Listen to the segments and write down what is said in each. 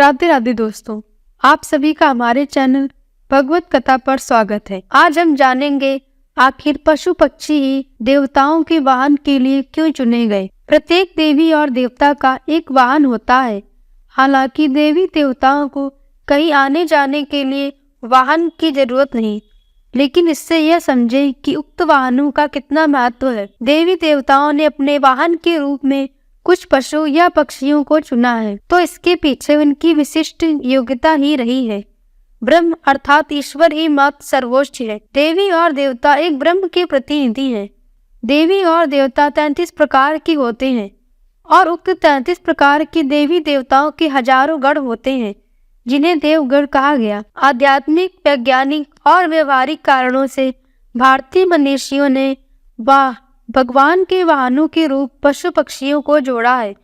राधे राधे दोस्तों, आप सभी का हमारे चैनल भगवत कथा पर स्वागत है। आज हम जानेंगे आखिर पशु पक्षी ही देवताओं के वाहन के लिए क्यों चुने गए। प्रत्येक देवी और देवता का एक वाहन होता है। हालांकि देवी देवताओं को कहीं आने जाने के लिए वाहन की जरूरत नहीं, लेकिन इससे यह समझे कि उक्त वाहनों का कितना महत्व है। देवी देवताओं ने अपने वाहन के रूप में कुछ पशु या पक्षियों को चुना है, तो इसके पीछे उनकी विशिष्ट योग्यता ही रही है। ब्रह्म अर्थात ईश्वर ही मात्र सर्वोच्च है। देवी और देवता एक ब्रह्म के प्रतिनिधि हैं। देवी और देवता 33 प्रकार के होते हैं और उक्त 33 प्रकार के देवी देवताओं के हजारों गण होते हैं, जिन्हें देवगण कहा गया। आध्यात्मिक, वैज्ञानिक और व्यवहारिक कारणों से भारतीय मनीषियों ने भगवान के वाहनों के रूप पशु पक्षियों को जोड़ा है।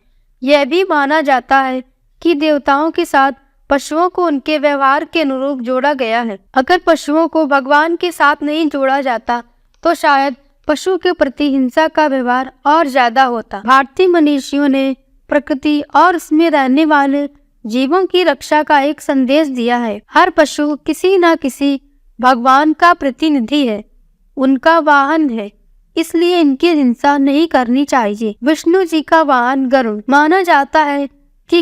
यह भी माना जाता है कि देवताओं के साथ पशुओं को उनके व्यवहार के अनुरूप जोड़ा गया है। अगर पशुओं को भगवान के साथ नहीं जोड़ा जाता तो शायद पशु के प्रति हिंसा का व्यवहार और ज्यादा होता। भारतीय मनीषियों ने प्रकृति और उसमें रहने वाले जीवों की रक्षा का एक संदेश दिया है। हर पशु किसी न किसी भगवान का प्रतिनिधि है, उनका वाहन है, इसलिए इनकी हिंसा नहीं करनी चाहिए। विष्णु जी का वाहन गरुड़। माना जाता है कि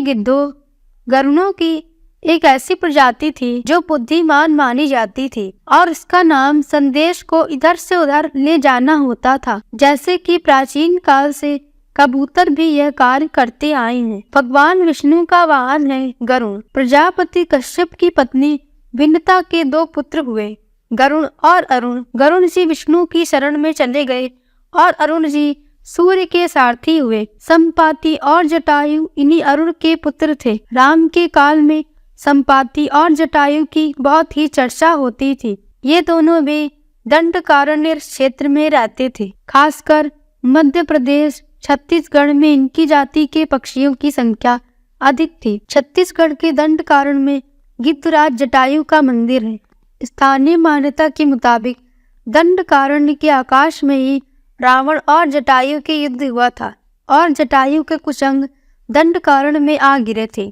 गरुड़ों की एक ऐसी प्रजाति थी जो बुद्धिमान मानी जाती थी और इसका नाम संदेश को इधर से उधर ले जाना होता था। जैसे कि प्राचीन काल से कबूतर भी यह कार्य करते आए हैं। भगवान विष्णु का वाहन है गरुड़। प्रजापति कश्यप की पत्नी विनता के 2 पुत्र हुए, गरुड़ और अरुण। गरुड़ जी विष्णु की शरण में चले गए और अरुण जी सूर्य के सारथी हुए। संपाति और जटायु इन्हीं अरुण के पुत्र थे। राम के काल में संपाति और जटायु की बहुत ही चर्चा होती थी। ये दोनों भी दंडकारण्य क्षेत्र में रहते थे। खासकर मध्य प्रदेश, छत्तीसगढ़ में इनकी जाति के पक्षियों की संख्या अधिक थी। छत्तीसगढ़ के दंडकारण्य में गिद्धराज जटायु का मंदिर है। स्थानीय मान्यता के मुताबिक दंडकारण्य के आकाश में ही रावण और जटायु के युद्ध हुआ था और जटायु के कुछ अंग दंडकारण्य में आ गिरे थे,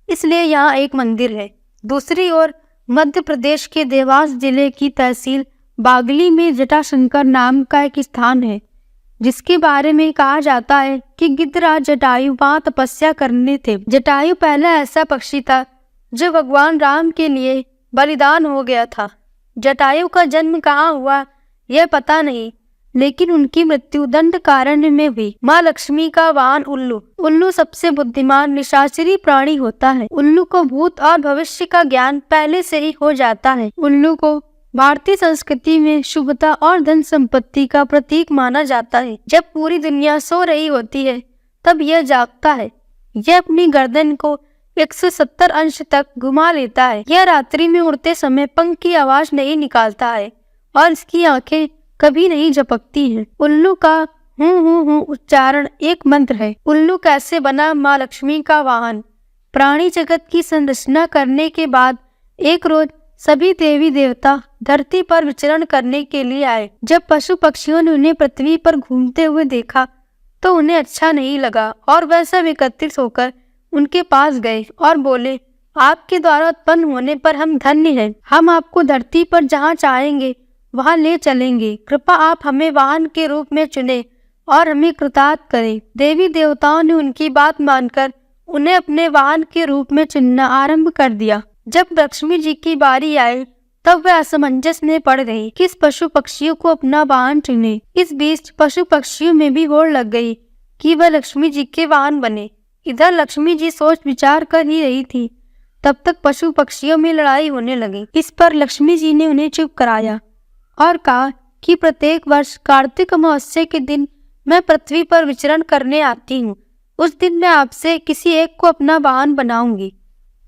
इसलिए यहाँ एक मंदिर है। दूसरी ओर मध्य प्रदेश के देवास जिले की तहसील बागली में जटाशंकर नाम का एक स्थान है, जिसके बारे में कहा जाता है कि गिद्धराज जटायु वहाँ तपस्या करने थे। जटायु पहला ऐसा पक्षी था जो भगवान राम के लिए बलिदान हो गया था। जटायु का जन्म कहाँ हुआ यह पता नहीं, लेकिन उनकी मृत्यु दंडकारण्य में हुई। माँ लक्ष्मी का वाहन उल्लू। उल्लू सबसे बुद्धिमान निशाचरी प्राणी होता है। उल्लू को भूत और भविष्य का ज्ञान पहले से ही हो जाता है। उल्लू को भारतीय संस्कृति में शुभता और धन संपत्ति का प्रतीक माना जाता है। जब पूरी दुनिया सो रही होती है तब यह जागता है। यह अपनी गर्दन को 170 अंश तक घुमा लेता है। यह रात्रि में उड़ते समय पंख की आवाज नहीं निकालता है और इसकी आंखें कभी नहीं झपकती हैं। उल्लू का हूँ उच्चारण एक मंत्र है। उल्लू कैसे बना माँ लक्ष्मी का वाहन। प्राणी जगत की संरचना करने के बाद एक रोज सभी देवी देवता धरती पर विचरण करने के लिए आए। जब पशु पक्षियों ने उन्हें पृथ्वी पर घूमते हुए देखा तो उन्हें अच्छा नहीं लगा और वह सब एकत्रित होकर उनके पास गए और बोले, आपके द्वारा उत्पन्न होने पर हम धन्य हैं। हम आपको धरती पर जहाँ चाहेंगे वहाँ ले चलेंगे। कृपा आप हमें वाहन के रूप में चुने और हमें कृतार्थ करें। देवी देवताओं ने उनकी बात मानकर उन्हें अपने वाहन के रूप में चुनना आरंभ कर दिया। जब लक्ष्मी जी की बारी आई तब वह असमंजस में पड़ गई, किस पशु पक्षियों को अपना वाहन चुने। इस बीच पशु पक्षियों में भी होड़ लग गई कि वह लक्ष्मी जी के वाहन बने। इधर लक्ष्मी जी सोच विचार कर ही रही थी, तब तक पशु पक्षियों में लड़ाई होने लगी। इस पर लक्ष्मी जी ने उन्हें चुप कराया और कहा कि प्रत्येक वर्ष कार्तिक अमावस्या के दिन मैं पृथ्वी पर विचरण करने आती हूँ। उस दिन मैं आपसे किसी एक को अपना वाहन बनाऊंगी।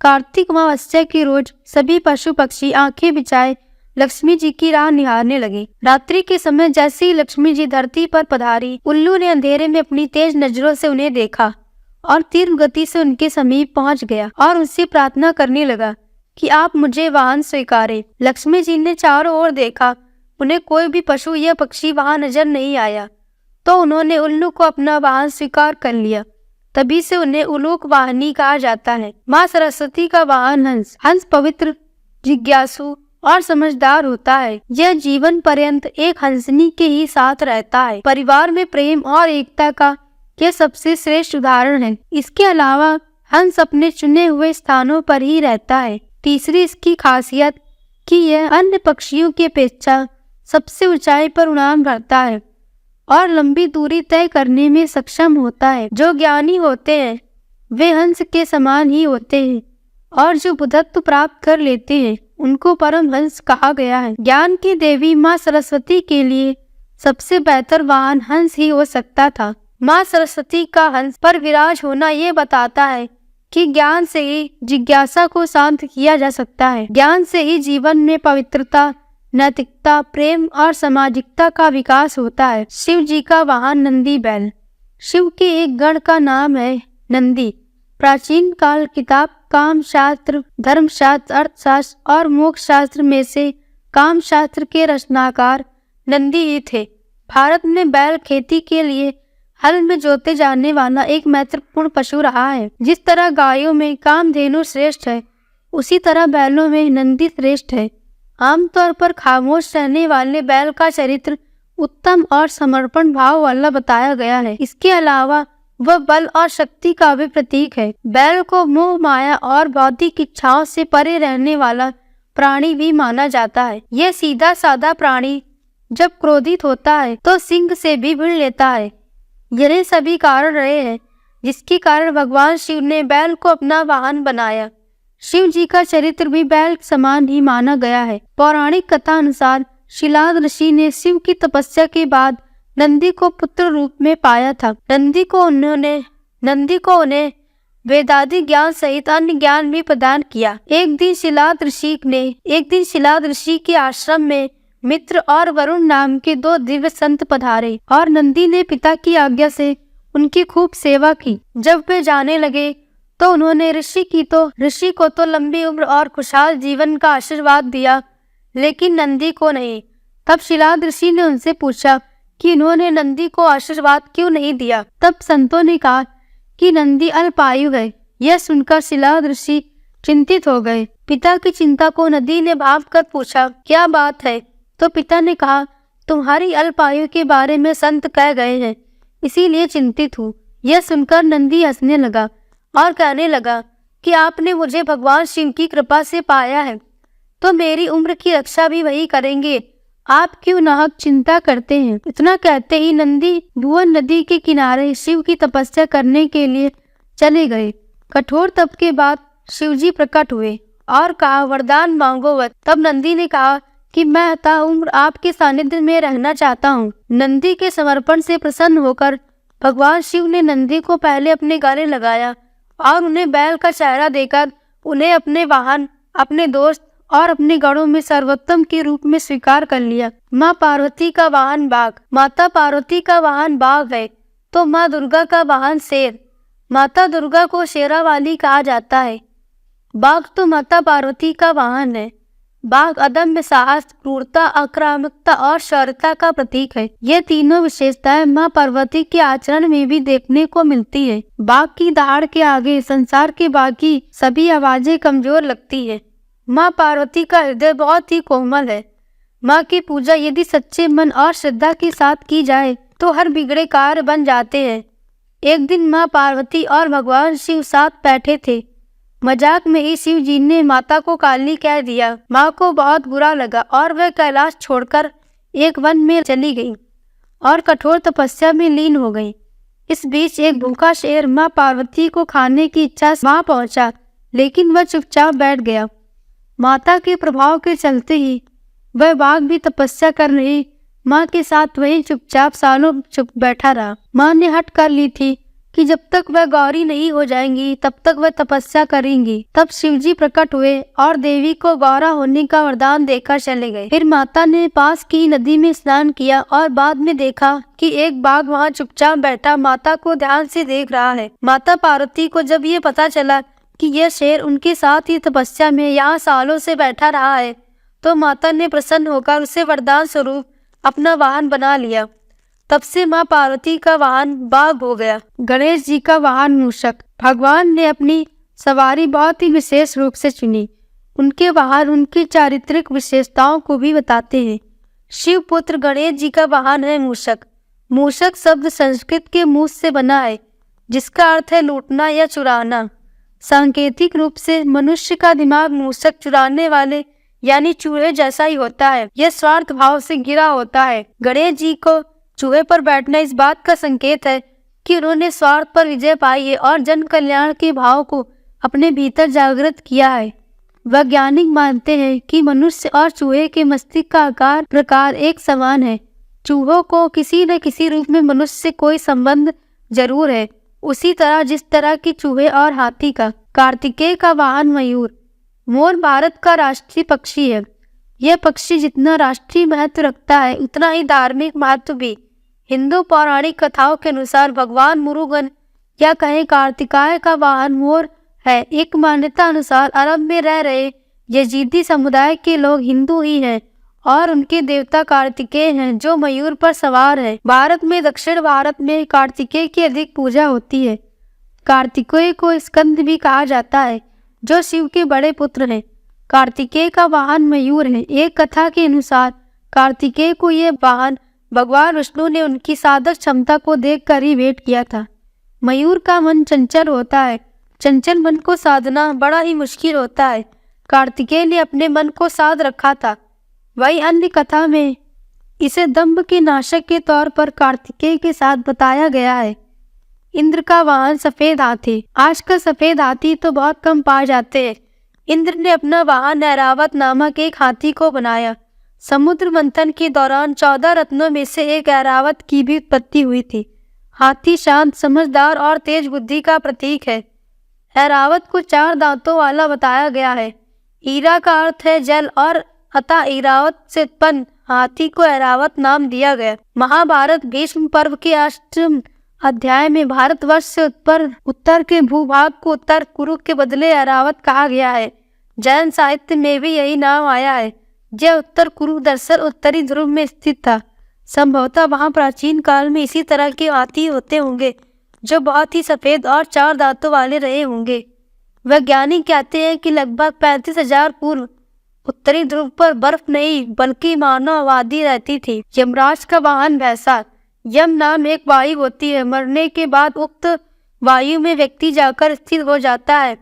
कार्तिक अमावस्या के रोज सभी पशु पक्षी आंखें बिछाए लक्ष्मी जी की राह निहारने लगे। रात्रि के समय जैसे ही लक्ष्मी जी धरती पर पधारी, उल्लू ने अंधेरे में अपनी तेज नजरों से उन्हें देखा और तीव्र गति से उनके समीप पहुंच गया और उनसे प्रार्थना करने लगा कि आप मुझे वाहन स्वीकारें। लक्ष्मी जी ने चारों ओर देखा, उन्हें कोई भी पशु या पक्षी वहां नजर नहीं आया, तो उन्होंने उल्लू को अपना वाहन स्वीकार कर लिया। तभी से उन्हें उलोक वाहिनी कहा जाता है। माँ सरस्वती का वाहन हंस। हंस पवित्र, जिज्ञासु और समझदार होता है। यह जीवन पर्यंत एक हंसनी के ही साथ रहता है। परिवार में प्रेम और एकता का यह सबसे श्रेष्ठ उदाहरण है। इसके अलावा हंस अपने चुने हुए स्थानों पर ही रहता है। तीसरी इसकी खासियत कि यह अन्य पक्षियों की अपेक्षा सबसे ऊंचाई पर उड़ान भरता है और लंबी दूरी तय करने में सक्षम होता है। जो ज्ञानी होते हैं वे हंस के समान ही होते हैं और जो बुद्धत्व प्राप्त कर लेते हैं उनको परम हंस कहा गया है। ज्ञान की देवी माँ सरस्वती के लिए सबसे बेहतर वाहन हंस ही हो सकता था। माँ सरस्वती का हंस पर विराज होना ये बताता है कि ज्ञान से ही जिज्ञासा को शांत किया जा सकता है। ज्ञान से ही जीवन में पवित्रता, नैतिकता, प्रेम और सामाजिकता का विकास होता है। शिव जी का वाहन नंदी बैल। शिव के एक गण का नाम है नंदी। प्राचीन काल किताब काम शास्त्र, धर्म शास्त्र, अर्थशास्त्र और मोक्ष शास्त्र में से काम शास्त्र के रचनाकार नंदी ही थे। भारत में बैल खेती के लिए हल में जोते जाने वाला एक महत्वपूर्ण पशु रहा है। जिस तरह गायों में कामधेनु श्रेष्ठ है, उसी तरह बैलों में नंदी श्रेष्ठ है। आमतौर पर खामोश रहने वाले बैल का चरित्र उत्तम और समर्पण भाव वाला बताया गया है। इसके अलावा वह बल और शक्ति का भी प्रतीक है। बैल को मोह, माया और भौतिक इच्छाओं से परे रहने वाला प्राणी भी माना जाता है। यह सीधा साधा प्राणी जब क्रोधित होता है तो सिंह से भी भिड़ लेता है। यही सभी कारण रहे हैं जिसके कारण भगवान शिव ने बैल को अपना वाहन बनाया। शिव जी का चरित्र भी बैल समान ही माना गया है। पौराणिक कथा अनुसार शिलाद ऋषि ने शिव की तपस्या के बाद नंदी को पुत्र रूप में पाया था। नंदी को उन्हें वेदादि ज्ञान सहित अन्य ज्ञान भी प्रदान किया। एक दिन शिलाद ऋषि के आश्रम में मित्र और वरुण नाम के दो दिव्य संत पधारे और नंदी ने पिता की आज्ञा से उनकी खूब सेवा की। जब वे जाने लगे तो उन्होंने ऋषि को तो लंबी उम्र और खुशहाल जीवन का आशीर्वाद दिया, लेकिन नंदी को नहीं। तब शिलाद ऋषि ने उनसे पूछा कि उन्होंने नंदी को आशीर्वाद क्यों नहीं दिया। तब संतों ने कहा कि नंदी अल्पायु है। यह सुनकर शिलाद ऋषि चिंतित हो गए। पिता की चिंता को नंदी ने भांप कर पूछा, क्या बात है? तो पिता ने कहा, तुम्हारी अल्पायु के बारे में संत कह गए हैं, इसीलिए चिंतित हूँ। यह सुनकर नंदी हंसने लगा और कहने लगा कि आपने मुझे भगवान शिव की कृपा से पाया है, तो मेरी उम्र की रक्षा भी वही करेंगे। आप क्यों नाहक चिंता करते हैं? इतना कहते ही नंदी भुवन नदी के किनारे शिव की तपस्या करने के लिए चले गए। कठोर तप के बाद शिवजी प्रकट हुए और कहा, वरदान मांगो वत। तब नंदी ने कहा कि मैं ताउम्र आपके सानिध्य में रहना चाहता हूँ। नंदी के समर्पण से प्रसन्न होकर भगवान शिव ने नंदी को पहले अपने गले लगाया और उन्हें बैल का चेहरा देकर उन्हें अपने वाहन, अपने दोस्त और अपने गणों में सर्वोत्तम के रूप में स्वीकार कर लिया। माँ पार्वती का वाहन बाघ। माता पार्वती का वाहन बाघ है तो माँ दुर्गा का वाहन शेर। माता दुर्गा को शेरावाली कहा जाता है। बाघ तो माता पार्वती का वाहन है। बाघ अदम्य साहस, क्रूरता, आक्रामकता और शौर्यता का प्रतीक है। ये तीनों विशेषताएं माँ पार्वती के आचरण में भी देखने को मिलती है। बाघ की दहाड़ के आगे संसार के बाकी सभी आवाजें कमजोर लगती है। माँ पार्वती का हृदय बहुत ही कोमल है। माँ की पूजा यदि सच्चे मन और श्रद्धा के साथ की जाए तो हर बिगड़े कार्य बन जाते हैं। एक दिन माँ पार्वती और भगवान शिव साथ बैठे थे। मजाक में ही शिव जी ने माता को काली कह दिया। माँ को बहुत बुरा लगा और वह कैलाश छोड़कर एक वन में चली गई और कठोर तपस्या में लीन हो गई। इस बीच एक भूखा शेर माँ पार्वती को खाने की इच्छा से वहां पहुंचा, लेकिन वह चुपचाप बैठ गया। माता के प्रभाव के चलते ही वह बाघ भी तपस्या कर रही माँ के साथ वहीं चुपचाप सालों चुप बैठा रहा। माँ ने हट कर ली थी कि जब तक वह गौरी नहीं हो जाएंगी तब तक वह तपस्या करेंगी। तब शिवजी प्रकट हुए और देवी को गौरा होने का वरदान देकर चले गए। फिर माता ने पास की नदी में स्नान किया और बाद में देखा कि एक बाघ वहां चुपचाप बैठा माता को ध्यान से देख रहा है। माता पार्वती को जब ये पता चला कि यह शेर उनके साथ ही तपस्या में यहाँ सालों से बैठा रहा है, तो माता ने प्रसन्न होकर उसे वरदान स्वरूप अपना वाहन बना लिया। तब से माँ पार्वती का वाहन बाघ हो गया। गणेश जी का वाहन मूषक। भगवान ने अपनी सवारी बहुत ही विशेष रूप से चुनी। उनके वाहन उनकी चारित्रिक विशेषताओं को भी बताते हैं। शिव पुत्र गणेश जी का वाहन है मूषक। मूषक शब्द संस्कृत के मूस से बना है, जिसका अर्थ है लूटना या चुराना। सांकेतिक रूप से मनुष्य का दिमाग मूषक चुराने वाले यानी चूहे जैसा ही होता है। यह स्वार्थ भाव से घिरा होता है। गणेश जी को चूहे पर बैठना इस बात का संकेत है कि उन्होंने स्वार्थ पर विजय पाई है और जन कल्याण के भाव को अपने भीतर जागृत किया है। वैज्ञानिक मानते हैं कि मनुष्य और चूहे के मस्तिष्क का आकार प्रकार एक समान है। चूहों को किसी न किसी रूप में मनुष्य से कोई संबंध जरूर है, उसी तरह जिस तरह की चूहे और हाथी का। कार्तिकेय का वाहन मयूर। मोर भारत का राष्ट्रीय पक्षी है। यह पक्षी जितना राष्ट्रीय महत्व रखता है, उतना ही धार्मिक महत्व भी। हिंदू पौराणिक कथाओं के अनुसार भगवान मुरुगन या कहें कार्तिकेय का वाहन मोर है। एक मान्यता अनुसार अरब में रह रहे यजीदी समुदाय के लोग हिंदू ही हैं और उनके देवता कार्तिकेय हैं, जो मयूर पर सवार है। भारत में दक्षिण भारत में कार्तिकेय की अधिक पूजा होती है। कार्तिकेय को स्कंद भी कहा जाता है, जो शिव के बड़े पुत्र हैं। कार्तिकेय का वाहन मयूर है। एक कथा के अनुसार कार्तिकेय को यह वाहन भगवान विष्णु ने उनकी साधक क्षमता को देखकर ही भेंट किया था। मयूर का मन चंचल होता है। चंचल मन को साधना बड़ा ही मुश्किल होता है। कार्तिकेय ने अपने मन को साध रखा था। वही अन्य कथा में इसे दंभ के नाशक के तौर पर कार्तिकेय के साथ बताया गया है। इंद्र का वाहन सफेद हाथी। आजकल सफेद हाथी तो बहुत कम पाए जाते हैं। इंद्र ने अपना वाहन ऐरावत नामक एक हाथी को बनाया। समुद्र मंथन के दौरान 14 रत्नों में से एक ऐरावत की भी उत्पत्ति हुई थी। हाथी शांत, समझदार और तेज बुद्धि का प्रतीक है। ऐरावत को 4 दांतों वाला बताया गया है। ईरा का अर्थ है जल और अतः ऐरावत से उत्पन्न हाथी को ऐरावत नाम दिया गया। महाभारत भीष्म पर्व के 8वें अध्याय में भारतवर्ष से उत्तर के भूभाग को उत्तर कुरु के बदले ऐरावत कहा गया है। जैन साहित्य में भी यही नाम आया है। यह उत्तर कुरु दरअसल उत्तरी ध्रुव में स्थित था। संभवतः वहां प्राचीन काल में इसी तरह के हाथी होते होंगे, जो बहुत ही सफेद और 4 दांतों वाले रहे होंगे। वैज्ञानिक कहते हैं कि लगभग 35,000 पूर्व उत्तरी ध्रुव पर बर्फ नहीं बल्कि मानव आबादी रहती थी। यमराज का वाहन भैंसा। यम नाम एक वायु होती है। मरने के बाद उक्त वायु में व्यक्ति जाकर स्थिर हो जाता है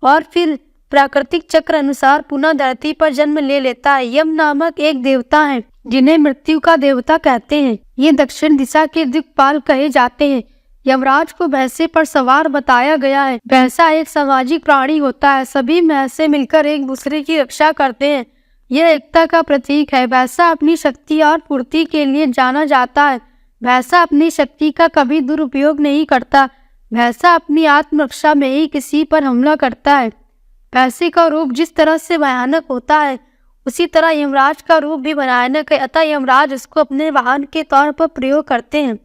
और फिर प्राकृतिक चक्र अनुसार पुनः धरती पर जन्म ले लेता है। यम नामक एक देवता है, जिन्हें मृत्यु का देवता कहते हैं। ये दक्षिण दिशा के दिक्पाल कहे जाते हैं। यमराज को भैंसे पर सवार बताया गया है। भैंसा एक सामाजिक प्राणी होता है। सभी भैंसे मिलकर एक दूसरे की रक्षा करते हैं। यह एकता का प्रतीक है। भैंसा अपनी शक्ति और फुर्ती के लिए जाना जाता है। भैंसा अपनी शक्ति का कभी दुरुपयोग नहीं करता। भैंसा अपनी आत्मरक्षा में ही किसी पर हमला करता है। भैंसे का रूप जिस तरह से भयानक होता है, उसी तरह यमराज का रूप भी भयानक है। अतः यमराज इसको अपने वाहन के तौर पर प्रयोग करते हैं।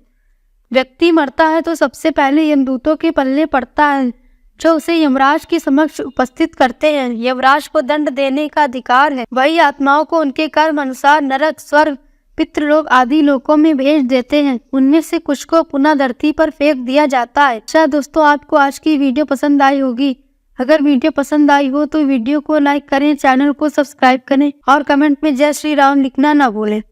व्यक्ति मरता है तो सबसे पहले यमदूतों के पल्ले पड़ता है, जो उसे यमराज के समक्ष उपस्थित करते हैं। यमराज को दंड देने का अधिकार है। वही आत्माओं को उनके कर्म अनुसार नरक, स्वर्ग, पितृलोक आदि लोकों में भेज देते हैं। उनमें से कुछ को पुनः धरती पर फेंक दिया जाता है। अच्छा दोस्तों, आपको आज की वीडियो पसंद आई होगी। अगर वीडियो पसंद आई हो तो वीडियो को लाइक करें, चैनल को सब्सक्राइब करें और कमेंट में जय श्री राम लिखना ना भूलें।